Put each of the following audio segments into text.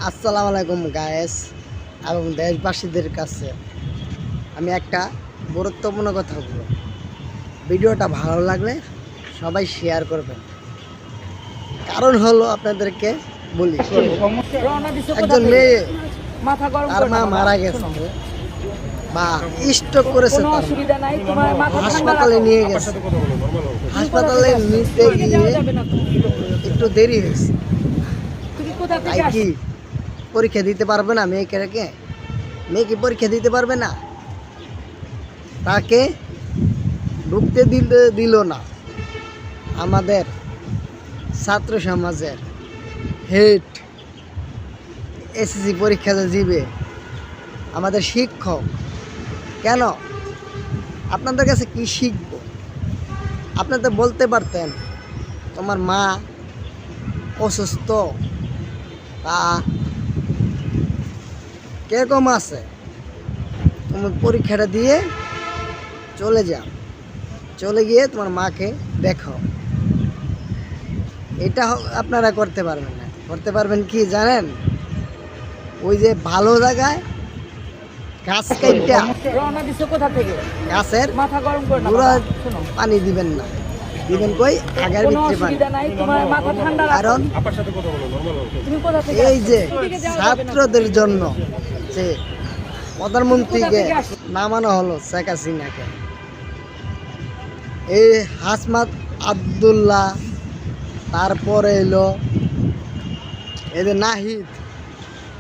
আসসালামু আলাইকুম গায়েস এবং দেশবাসীদের কাছে আমি একটা গুরুত্বপূর্ণ কথা বলব। ভিডিওটা ভালো লাগলে সবাই শেয়ার করবেন। কারণ হলো আপনাদেরকে বলি, একজন মেয়ে তার মা মারা গেছে বা স্ট্রোক করেছে, হাসপাতালে নিয়ে গেছে। হাসপাতালে নিতে গিয়ে একটু দেরি হয়েছে। তাই কি পরীক্ষা দিতে পারবে না? মেয়ে কি পরীক্ষা দিতে পারবে না? তাকে ঢুকতে দিল না আমাদের ছাত্র সমাজের হেড, এসএসসি পরীক্ষাতে দিবে আমাদের শিক্ষক। কেন? আপনাদের কাছে কি শিখব? আপনাদের বলতে পারতেন তোমার মা অসুস্থ বা কিরকম আছে, তুমি পরীক্ষাটা দিয়ে চলে যাও, চলে গিয়ে তোমার মাকে দেখো। এটা আপনারা করতে পারবেন না। করতে পারবেন কি জানেন? ওই যে ভালো জায়গায় গাছ কাইটা গাছের পুরো পানি দিবেন না, দিবেন কই আগের ভিতরে পানি। কারণ এই যে ছাত্রদের জন্য যে প্রধানমন্ত্রীকে নামানো হলো শেখ হাসিনাকে, এই হাসমাত আবদুল্লাহ, তারপরে এলো এদের নাহিদ,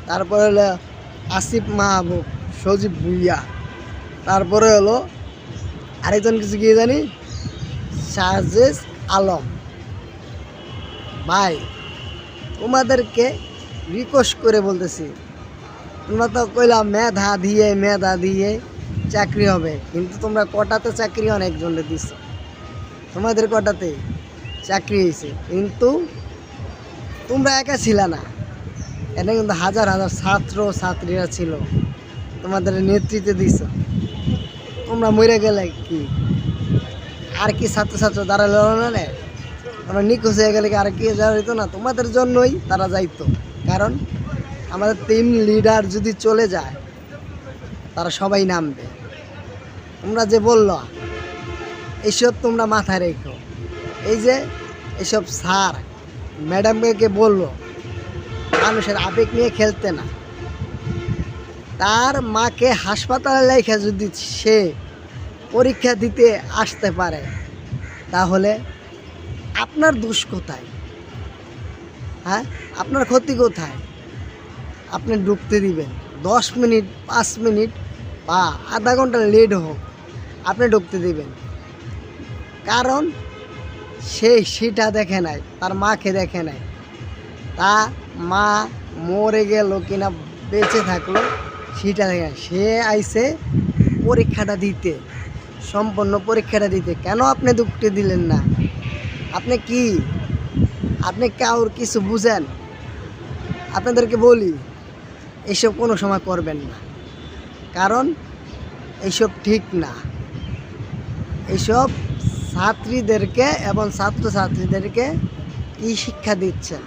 তারপরে হলো আসিফ মাহবুব, সজীব ভুইয়া, তারপরে হলো আরেকজন কিছু কি জানি শাহজেজ আলম। ভাই, তোমাদেরকে রিকোয়েস্ট করে বলতেছি, তোমরা তো কইলাম মেধা দিয়ে চাকরি হবে, কিন্তু তোমরা কটাতে চাকরি অনেকজনে দিচ্ছ, তোমাদের কটাতে চাকরি হয়েছে, কিন্তু তোমরা একা ছিল না। এটা কিন্তু হাজার হাজার ছাত্র ছাত্রীরা ছিল, তোমাদের নেতৃত্বে দিছ। তোমরা মরে গেলে কি আর কি ছাত্র দাঁড়ালো না? তোমরা নিখোঁজ হয়ে গেলে কি আর কি যাওয়া হইতো না? তোমাদের জন্যই তারা যাইতো। কারণ আমাদের টিম লিডার যদি চলে যায় তারা সবাই নামবে। তোমরা যে বললো এইসব তোমরা মাথায় রেখো। এই যে এইসব স্যার ম্যাডামকে বললো মানুষের আবেগ নিয়ে খেলতে না। তার মাকে হাসপাতালে রেখে যদি সে পরীক্ষা দিতে আসতে পারে, তাহলে আপনার দোষ কোথায়? হ্যাঁ, আপনার ক্ষতি কোথায়? আপনি ঢুকতে দিবেন 10 মিনিট, 5 মিনিট বা আধা ঘন্টা লেট হোক, আপনি ঢুকতে দিবেন। কারণ সেটা দেখে নাই, তার মাকে দেখে নাই। তা মা মরে গেল কিনা বেঁচে থাকলো সেটা দেখে। সে আইছে পরীক্ষাটা দিতে, সম্পূর্ণ পরীক্ষাটা দিতে। কেন আপনি ঢুকতে দিলেন না? আপনি কাউর কিছু বুঝেন? আপনাদেরকে বলি, এইসব কোনো সময় করবেন না। কারণ এইসব ঠিক না। এইসব ছাত্রীদেরকে এবং ছাত্রছাত্রীদেরকে কি শিক্ষা দিচ্ছেন?